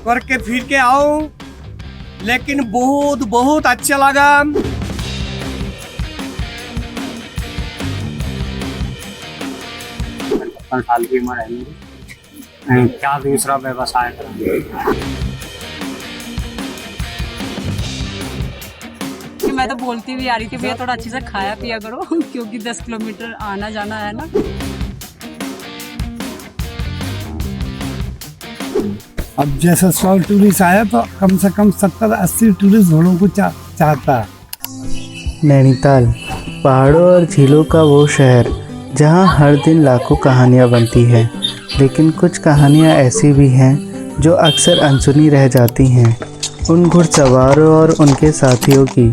करके फिर के आओ, लेकिन बहुत बहुत अच्छा लगा। 55 साल की उम्र है मेरी, क्या दूसरा व्यवसाय करेंगे। मैं तो बोलती भी आ रही थी भैया थोड़ा अच्छे से खाया पिया करो क्योंकि 10 किलोमीटर आना जाना है ना। अब जैसे 100 टूरिस्ट आया तो कम से कम 70-80 टूरिस्ट घोड़ों को चाहता है। नैनीताल पहाड़ों और झीलों का वो शहर जहाँ हर दिन लाखों कहानियाँ बनती हैं, लेकिन कुछ कहानियाँ ऐसी भी हैं जो अक्सर अनसुनी रह जाती हैं। उन घुड़सवारों और उनके साथियों की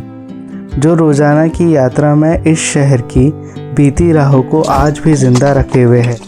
जो रोज़ाना की यात्रा में इस शहर की बीती राहों को आज भी ज़िंदा रखे हुए हैं।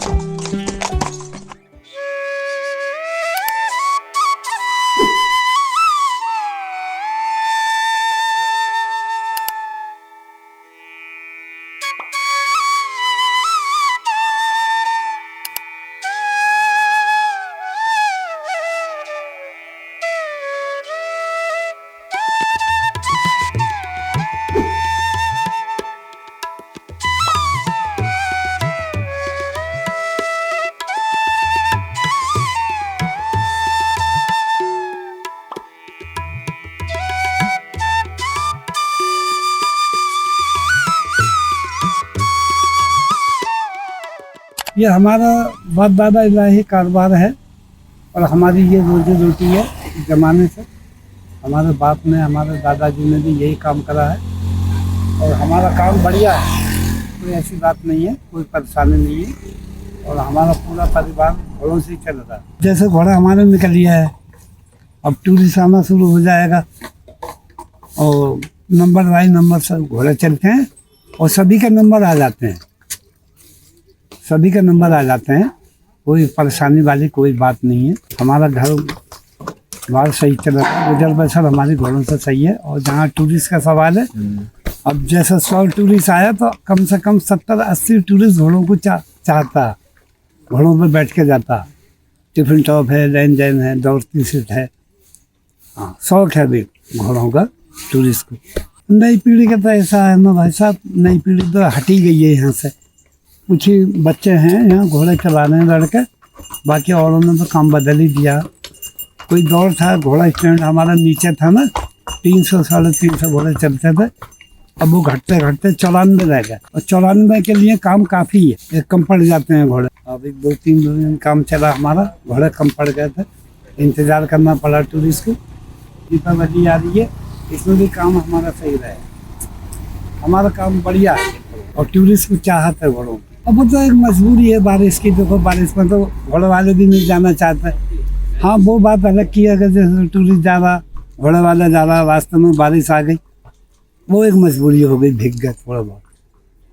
ये हमारा बाप दादा इलाही कारोबार है और हमारी ये रोजी रोटी है। ज़माने से हमारे बाप ने, हमारे दादाजी ने भी यही काम करा है और हमारा काम बढ़िया है, कोई ऐसी बात नहीं है, कोई परेशानी नहीं है और हमारा पूरा परिवार घोड़ों से ही चल रहा है। जैसे घोड़ा हमारे निकल लिया है, अब टूरिस्ट आना शुरू हो जाएगा और नंबर बाई नंबर सब घोड़े चलते हैं और सभी के नंबर आ जाते हैं, सभी के नंबर आ जाते हैं। कोई परेशानी वाली कोई बात नहीं है। हमारा घर बार सही चल रहा है, गुजर बसर हमारी घोड़ों से सही है। और जहाँ टूरिस्ट का सवाल है, अब जैसे 100 टूरिस्ट आया तो कम से कम 70-80 टूरिस्ट घोड़ों को चाहता है, घोड़ों पर बैठ के जाता। टिफिन टॉप है, लैन जैन है, दौड़ती सीट है। हाँ, शौक है भी घोड़ों का टूरिस्ट को। नई पीढ़ी का तो ऐसा है ना भाई साहब, नई पीढ़ी तो हटी गई है यहाँ से। कुछ ही बच्चे हैं यहाँ घोड़े चला रहे हैं लड़के, बाकी औरों ने तो काम बदल ही दिया। कोई दौर था, घोड़ा स्टैंड हमारा नीचे था ना, 300-350 घोड़े चलते थे। अब वो घटते घटते 94 रह गए और 94 के लिए काम काफ़ी है, एक कम पड़ जाते हैं घोड़े। अभी 2-3 दिन काम चला हमारा, घोड़े कम पड़ गए थे, इंतज़ार करना पड़ा टूरिस्ट को। दीपावली आ रही है, इसमें भी काम हमारा सही रहे। हमारा काम बढ़िया है और टूरिस्ट को चाहत है घोड़ों। अब वो तो एक मजबूरी है बारिश की। देखो बारिश में तो घोड़े वाले भी नहीं जाना चाहते। हाँ, वो बात अलग की है, अगर जैसे टूरिस्ट जा रहा, घोड़े वाला जा रहा, रास्ते में बारिश आ गई, वो एक मजबूरी हो गई, भीग गए थोड़ा बहुत।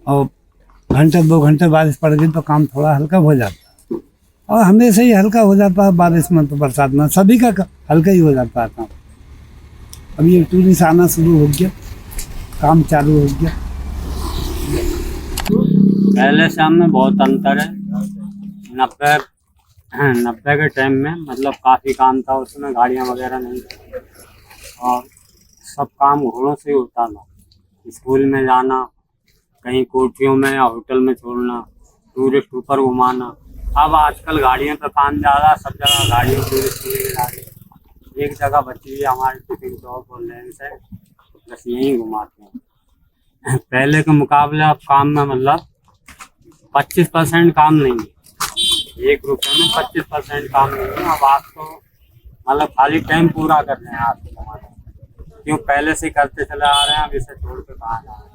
और घंटे 2 घंटे बारिश पड़ गई तो काम थोड़ा हल्का हो जाता है। और हमेशा ही हल्का हो जाता है बारिश में, तो बरसात में सभी का हल्का ही हो जाता है काम। अब ये टूरिस्ट आना शुरू हो गया, काम चालू हो गया। पहले से हमें बहुत अंतर है। 90 के टाइम में मतलब काफ़ी काम था, उसमें गाड़ियाँ वगैरह नहीं थी और सब काम घोड़ों से ही होता था। स्कूल में जाना, कहीं कोठियों में या होटल में छोड़ना, टूरिस्ट ऊपर घुमाना। अब आजकल गाड़ियों पे काम ज़्यादा, सब जगह गाड़ियों टूरिस्ट लेके जा रही है। एक जगह बची है हमारे टिफिन टॉप और लेंस है, बस यहीं घुमाते हैं। पहले के मुकाबले अब काम में मतलब 25% काम नहीं है, 1 रुपये में 25% काम नहीं है। अब आप तो मतलब खाली टाइम पूरा कर रहे हैं आप क्यों पहले से करते चले आ रहे हैं, अब इसे छोड़ के कहाँ जा रहे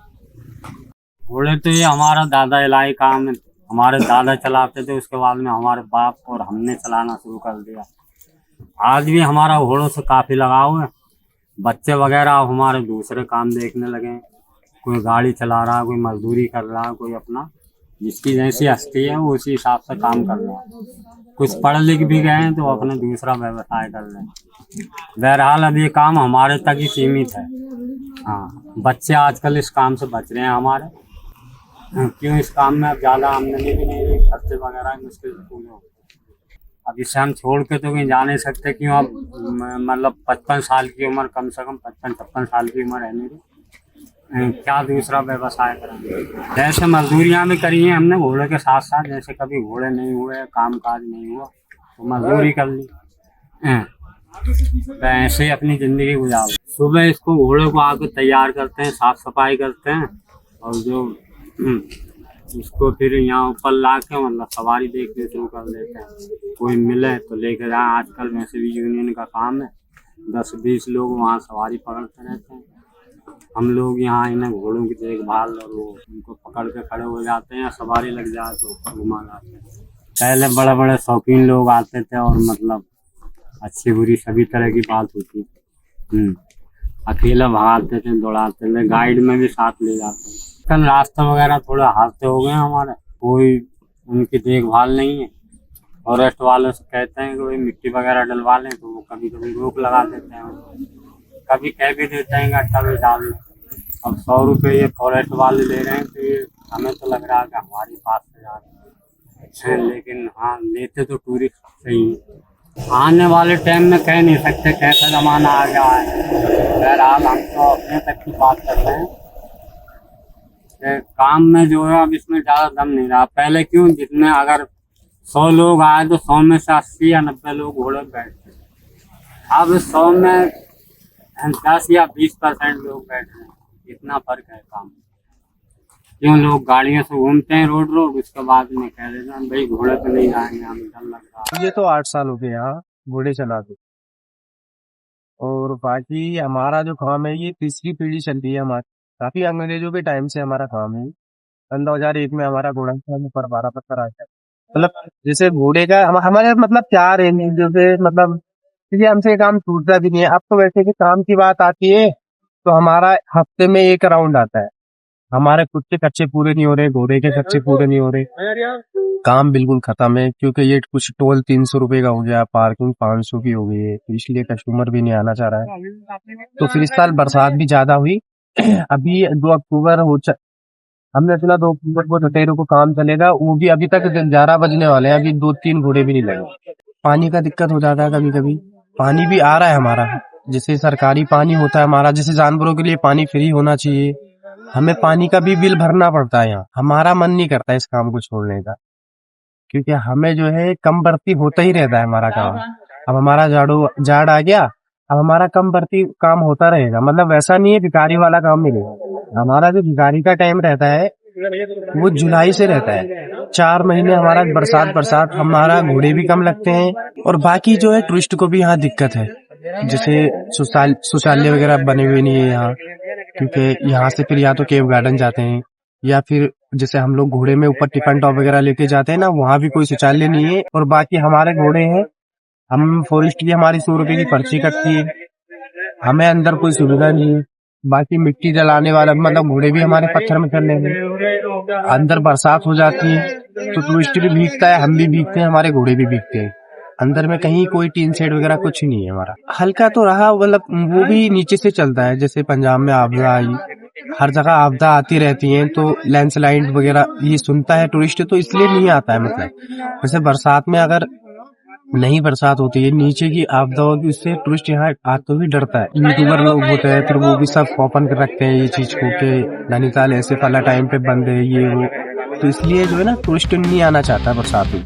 हैं। घोड़े तो ये हमारा दादा इलाही काम है, हमारे दादा चलाते थे, उसके बाद में हमारे बाप और हमने चलाना शुरू कर दिया। आज भी हमारा घोड़ों से काफ़ी लगाव है। बच्चे वगैरह अब हमारे दूसरे काम देखने लगे, कोई गाड़ी चला रहा, कोई मजदूरी कर रहा, कोई अपना जिसकी जैसी हस्ती है वो उसी हिसाब से काम कर रहा है। कुछ पढ़ लिख भी गए हैं तो अपना दूसरा व्यवसाय कर रहे हैं। बहरहाल अब ये काम हमारे तक ही सीमित है। हाँ, बच्चे आजकल इस काम से बच रहे हैं हमारे, क्यों इस काम में अब ज़्यादा आमदनी भी नहीं रही, खर्चे वगैरह मुश्किल से पूरे हो। अब इसे हम छोड़ के तो कहीं जा नहीं सकते, क्यों अब मतलब 55 साल की उम्र, कम से कम 55-56 साल की उम्र है मेरी, क्या दूसरा व्यवसाय करेंगे। जैसे मजदूरियां भी करी हैं हमने घोड़े के साथ साथ, जैसे कभी घोड़े नहीं हुए, काम काज नहीं हुआ तो मजदूरी कर ली, तो ऐसे ही अपनी जिंदगी गुजार। सुबह इसको घोड़े को आके तैयार करते हैं, साफ सफाई करते हैं, और जो इसको फिर यहाँ ऊपर ला के मतलब सवारी देखने शुरू कर देते हैं। कोई मिले तो लेके जाए, आजकल वैसे भी यूनियन का काम है, 10-20 लोग वहाँ सवारी पकड़ते रहते हैं। हम लोग यहाँ इन्हें घोड़ों की देखभाल और वो उनको पकड़ के खड़े हो जाते हैं, या सवारी लग जाए तो ऊपर घुमा लाते हैं। पहले बड़े बड़े शौकीन लोग आते थे और मतलब अच्छी बुरी सभी तरह की बात होती थी। अकेला भगाते थे, दौड़ाते थे, गाइड में भी साथ ले जाते थे। कल रास्ते वगैरह थोड़े हादसे हो गए हमारे, कोई उनकी देखभाल नहीं है। फॉरेस्ट वालों से कहते हैं कि भाई मिट्टी वगैरह डलवा लें, तो वो कभी कभी रोक लगा देते हैं, कभी कह भी देते हैं अच्छा भी डाल लें। अब 100 रुपये ये फॉरेस्ट वाले ले रहे हैं, तो ये हमें तो लग रहा है कि हमारे पास से जा रहे हैं, लेकिन हाँ लेते तो टूरिस्ट से ही। आने वाले टाइम में कह नहीं सकते कैसा जमाना आ गया है। बहरहाल हम तो अपने तक की बात कर रहे हैं कि काम में जो है अब इसमें ज़्यादा दम नहीं रहा। पहले क्यों, जितने अगर 100 लोग आए तो 100 में से 80 या 90 लोग घोड़े बैठते, अब 100 में 10 या 20% लोग बैठ रहे हैं। इतना फर्क है काम। क्यों लोग गाड़ियों से घूमते हैं रोड उसके बाद में कह देते हैं भाई घोड़े पे नहीं जाएंगे, हमें डर लग रहा है। ये तो 8 साल हो गए यहाँ घोड़े चलाते, और बाकी हमारा जो काम है ये तीसरी पीढ़ी चल रही है हमारी। काफी अंग्रेजों के टाइम से हमारा काम है। 2001 में हमारा घोड़ा पर 12 पत्थर आ गया। मतलब जैसे घोड़े का हमारे मतलब प्यार है, जैसे मतलब क्योंकि हमसे काम छूटता भी नहीं है। अब तो वैसे कि काम की बात आती है तो हमारा हफ्ते में 1 राउंड आता है। हमारे खुद के खर्चे पूरे नहीं हो रहे, घोड़े के खर्चे पूरे नहीं हो रहे, काम बिल्कुल खत्म है। क्योंकि ये कुछ टोल 300 रुपए का हो गया, पार्किंग 500 की हो गई है, तो इसलिए कस्टमर भी नहीं आना चाह रहा है। तो फिर इस साल बरसात भी ज्यादा हुई। अभी 2 अक्टूबर हमने सुना 2 अक्टूबर को ठटेरों को काम चलेगा, वो भी अभी तक 11 बजने वाले हैं, अभी 2-3 घोड़े भी नहीं लगे। पानी का दिक्कत हो जाता है कभी कभी। पानी भी आ रहा है हमारा, जैसे सरकारी पानी होता है हमारा, जैसे जानवरों के लिए पानी फ्री होना चाहिए, हमें पानी का भी बिल भरना पड़ता है यहाँ। हमारा मन नहीं करता इस काम को छोड़ने का, क्योंकि हमें जो है कम भर्ती होता ही रहता है हमारा काम। अब हमारा जाड़ आ गया, अब हमारा कम भर्ती काम होता रहेगा। मतलब वैसा नहीं है भिखारी वाला काम मिलेगा। हमारा जो भिखारी का टाइम रहता है वो जुलाई से रहता है, 4 महीने हमारा बरसात। हमारा घोड़े भी कम लगते हैं, और बाकी जो है टूरिस्ट को भी यहाँ दिक्कत है। जैसे शौचालय वगैरह बने हुए नहीं है यहाँ, क्योंकि यहाँ से फिर या तो केव गार्डन जाते हैं, या फिर जैसे हम लोग घोड़े में ऊपर टिफिन टॉप वगैरह लेके जाते हैं ना, वहाँ भी कोई शौचालय नहीं है। और बाकी हमारे घोड़े हैं, हम फॉरेस्ट की हमारी 100 रुपए की पर्ची कटती है, हमें अंदर कोई सुविधा नहीं है। बाकी मिट्टी जलाने वाला मतलब घोड़े भी हमारे पत्थर में चलने में, अंदर बरसात हो जाती है तो टूरिस्ट भी भीगता है, हम भी भीगते हैं, हमारे घोड़े भी भीगते हैं। अंदर में कहीं कोई टीन शेड वगैरह कुछ नहीं है हमारा। हल्का तो रहा, मतलब वो भी नीचे से चलता है। जैसे पंजाब में आपदा आई, हर जगह आपदा आती रहती है, तो लैंडस्लाइड वगैरह ये सुनता है टूरिस्ट, तो इसलिए नहीं आता है। मतलब जैसे बरसात में अगर नहीं बरसात होती है, नीचे की आपदा होगी, उससे टूरिस्ट यहाँ आते हुए डरता है। यूट्यूबर लोग होते हैं, फिर वो भी सब ओपन कर रखते हैं ये चीज को कि नैनीताल ऐसे वाला टाइम पे बंद है ये वो, तो इसलिए जो है ना टूरिस्ट नहीं आना चाहता बरसात में।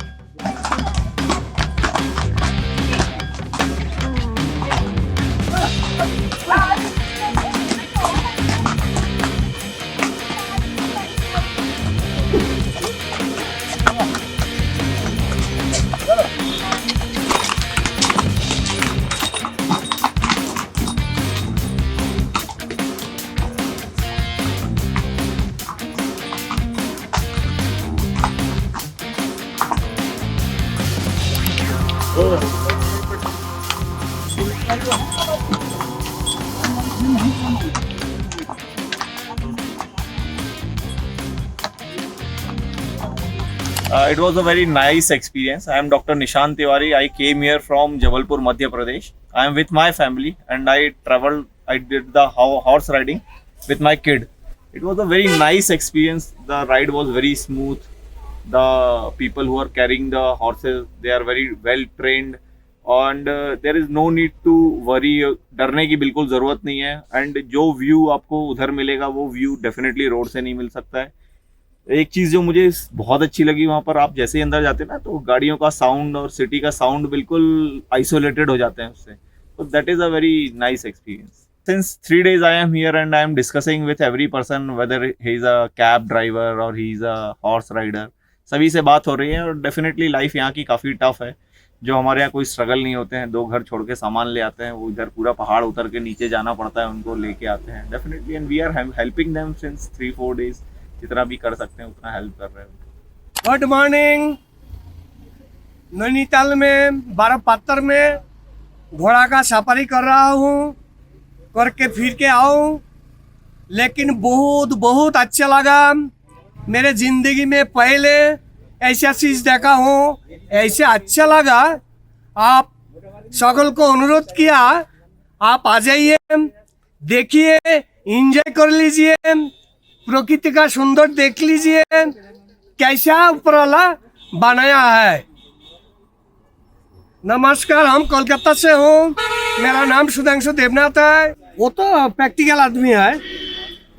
It was a very nice experience. I am Dr. Nishant Tiwari. I came here from Jabalpur, Madhya Pradesh. I am with my family and I traveled. I did the horse riding with my kid. It was a very nice experience. The ride was very smooth. The people who are carrying the horses, they are very well trained, and there is no need to worry. डरने की बिल्कुल ज़रूरत नहीं है. And जो view आपको उधर मिलेगा वो व्यू डेफिनेटली रोड से नहीं मिल सकता है. एक चीज़ जो मुझे बहुत अच्छी लगी वहाँ पर, आप जैसे ही अंदर जाते हैं ना तो गाड़ियों का साउंड और सिटी का साउंड बिल्कुल आइसोलेटेड हो जाते हैं उससे. So that is a very nice experience. Since 3 days I am here and I am discussing with every person, whether he is a cab driver or he is a horse rider. सभी से बात हो रही है और definitely life यहाँ की काफ़ी टफ है. जो हमारे यहाँ कोई स्ट्रगल नहीं होते हैं, 2 घर छोड़ के सामान ले आते हैं, वो इधर पूरा पहाड़ उतर के नीचे जाना पड़ता है, उनको लेके आते हैं definitely. And we are helping them since 3-4 days. जितना भी कर सकते हैं उतना हेल्प कर रहे हैं. Good morning. नैनीताल में 12 पत्थर में घोड़ा का सफारी कर रहा हूँ, करके फिर के आऊँ, लेकिन बहुत बहुत अच्छा लगा. मेरे जिंदगी में पहले ऐसा चीज़ देखा हूँ, ऐसे अच्छा लगा. आप सकल को अनुरोध किया, आप आ जाइए, देखिए, एंजॉय कर लीजिए, प्रकृति का सुंदर देख लीजिए, कैसा ऊपर वाला बनाया है. नमस्कार, हम कोलकाता से हूँ. मेरा नाम सुधांशु देवनाथ है. वो तो प्रैक्टिकल आदमी है,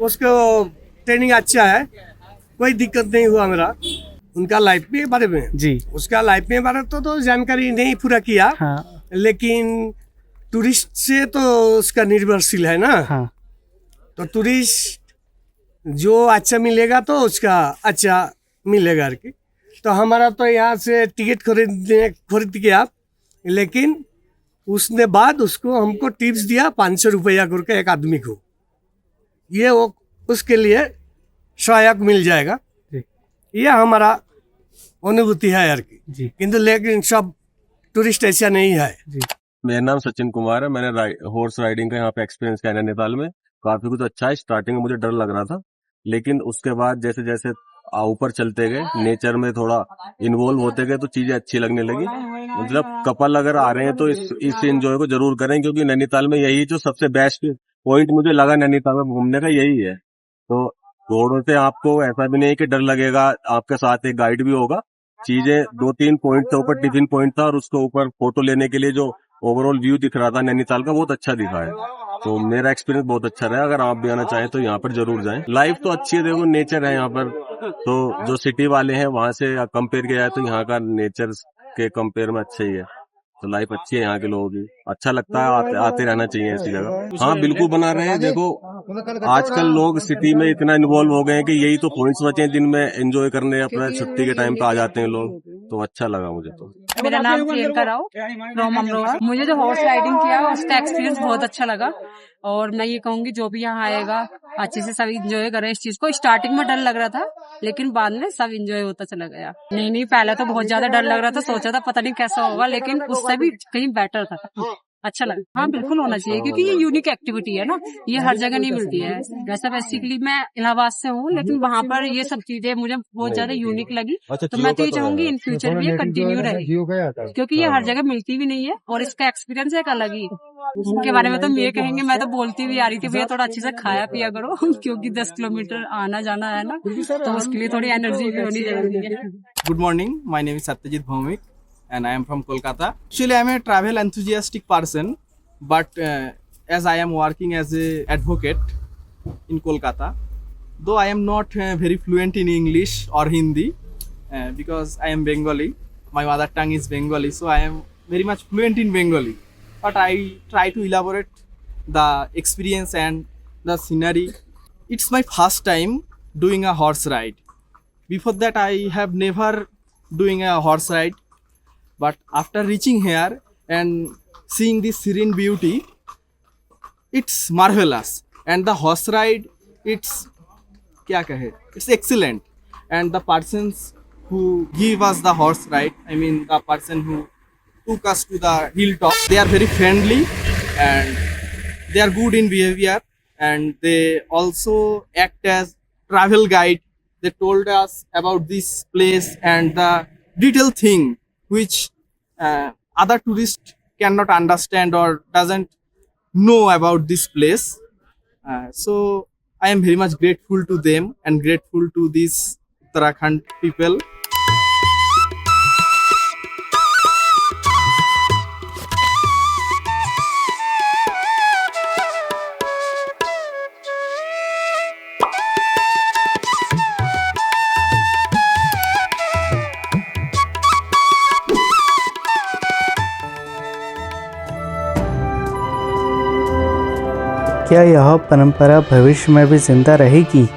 उसको ट्रेनिंग अच्छा है, कोई दिक्कत नहीं हुआ मेरा. उनका लाइफ के बारे में जी, उसका लाइफ में बारे तो जानकारी नहीं पूरा किया. हाँ लेकिन टूरिस्ट से तो उसका निर्भरशील है ना. हाँ. तो टूरिस्ट जो अच्छा मिलेगा तो उसका अच्छा मिलेगा की. तो हमारा तो यहाँ से टिकट खरीद के आप, लेकिन उसने बाद उसको हमको टिप्स दिया 500 रुपया करके एक आदमी को. ये वो उसके लिए सहायक मिल जाएगा. ये हमारा अनुभूति है यार की जी. किंतु लेकिन सब टूरिस्ट ऐसा नहीं है. मेरा नाम सचिन कुमार है. मैंने हॉर्स राइडिंग का यहाँ पे एक्सपीरियंस किया नैनीताल में. काफी कुछ अच्छा है. स्टार्टिंग में मुझे डर लग रहा था, लेकिन उसके बाद जैसे जैसे ऊपर चलते गए, नेचर में थोड़ा इन्वॉल्व होते गए, तो चीजें अच्छी लगने लगी. मतलब कपल अगर आ रहे हैं तो इस एंजॉय को जरूर करें, क्योंकि नैनीताल में यही जो सबसे बेस्ट पॉइंट मुझे लगा नैनीताल में घूमने का यही है. तो रोडों से आपको ऐसा भी नहीं कि डर लगेगा, आपके साथ एक गाइड भी होगा. चीजें 2-3 पॉइंट के ऊपर टिफिन पॉइंट था, और उसके ऊपर फोटो लेने के लिए जो ओवरऑल व्यू दिख रहा था नैनीताल का, बहुत अच्छा दिखा है. तो मेरा एक्सपीरियंस बहुत अच्छा रहा. अगर आप भी आना चाहें तो यहाँ पर जरूर जाएं. लाइफ तो अच्छी है, देखो नेचर है यहाँ पर. तो जो सिटी वाले हैं वहां से कंपेयर किया जाए तो यहाँ का नेचर के कंपेयर में अच्छा ही है. तो लाइफ अच्छी है यहाँ के लोगों की. अच्छा लगता है, आते रहना चाहिए ऐसी जगह. हाँ बिल्कुल बना रहे हैं. देखो आजकल लोग सिटी में इतना इन्वॉल्व हो गए हैं कि यही तो पॉइंट्स बचे हैं जिनमें एंजॉय करने अपने छुट्टी के टाइम पे आ जाते हैं लोग. तो अच्छा लगा मुझे. तो मेरा नाम प्रियंका राव फ्रॉम अमरोहा. मुझे जो हॉर्स राइडिंग किया उसका एक्सपीरियंस बहुत अच्छा लगा, और मैं ये कहूंगी जो भी यहाँ आएगा अच्छे से सब इंजॉय करें इस चीज को. स्टार्टिंग में डर लग रहा था, लेकिन बाद में सब इंजॉय होता चला गया. नहीं पहले तो बहुत ज्यादा डर लग रहा था, सोचा था पता नहीं कैसा होगा, लेकिन उससे भी कहीं बेटर था. अच्छा लगा. हाँ बिल्कुल होना चाहिए, क्योंकि ये यूनिक एक्टिविटी है ना, ये हर जगह नहीं मिलती है. वैसे बेसिकली मैं इलाहाबाद से हूँ, लेकिन वहाँ पर ये सब चीजें मुझे बहुत ज्यादा यूनिक लगी. तो मैं तो ये चाहूंगी इन फ्यूचर भी ये कंटिन्यू रहे, क्योंकि ये हर जगह मिलती भी नहीं है, और इसका एक्सपीरियंस एक अलग ही. उनके बारे में तो ये कहेंगे, मैं तो बोलती भी आ रही थी भैया थोड़ा अच्छे से खाया पिया करो, क्योंकि 10 किलोमीटर आना जाना है ना, तो उसके लिए थोड़ी एनर्जी भी होनी जरूरी है. Good morning, my name is Satyajit Bhaumik and I am from Kolkata. Actually, I am a travel enthusiastic person, but as I am working as a advocate in Kolkata, though I am not very fluent in English or Hindi, because I am Bengali, my mother tongue is Bengali, so I am very much fluent in Bengali. But I try to elaborate the experience and the scenery. It's my first time doing a horse ride. Before that, I have never doing a horse ride, but after reaching here and seeing this serene beauty, it's marvelous. And the horse ride, it's excellent. And the persons who give us the horse ride, I mean the person who took us to the hilltop, they are very friendly and they are good in behavior, and they also act as travel guide. They told us about this place and the detailed thing which other tourists cannot understand or doesn't know about this place. So I am very much grateful to them and grateful to these Uttarakhand people. क्या यह परंपरा भविष्य में भी जिंदा रहेगी?